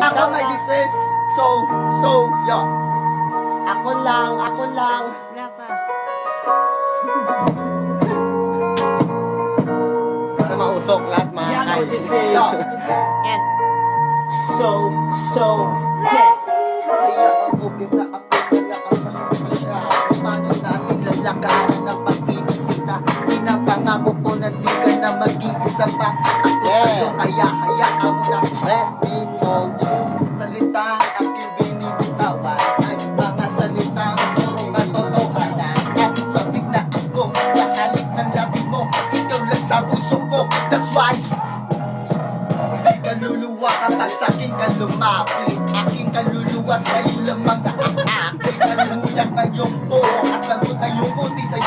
Ako may this is so, yeah. Ako lang. Wala pa. Para mausok lahat mga Yan kay. ako this is. Yeah. Yan. So, yeah. Kaya ako bigla ako nakapasok siya. Paano natin lalakaran ng pag-ibisita? Pinapangako ko na di ka na mag-iisa pa. Ako sa'yo kaya hayaan mo na. Let me hold you. Salita ang aking binibitawan ay mga salita mo katotohanan. At sabik na ako sa halik ng labi mo. Ikaw lang sa puso ko. That's why di ka luluwa kapag sa'king ka lumapit. Aking kaluluwa sa'yo lamang naaakit. Kalumuyak ng iyong buho at lambot ng iyong puti sa'yo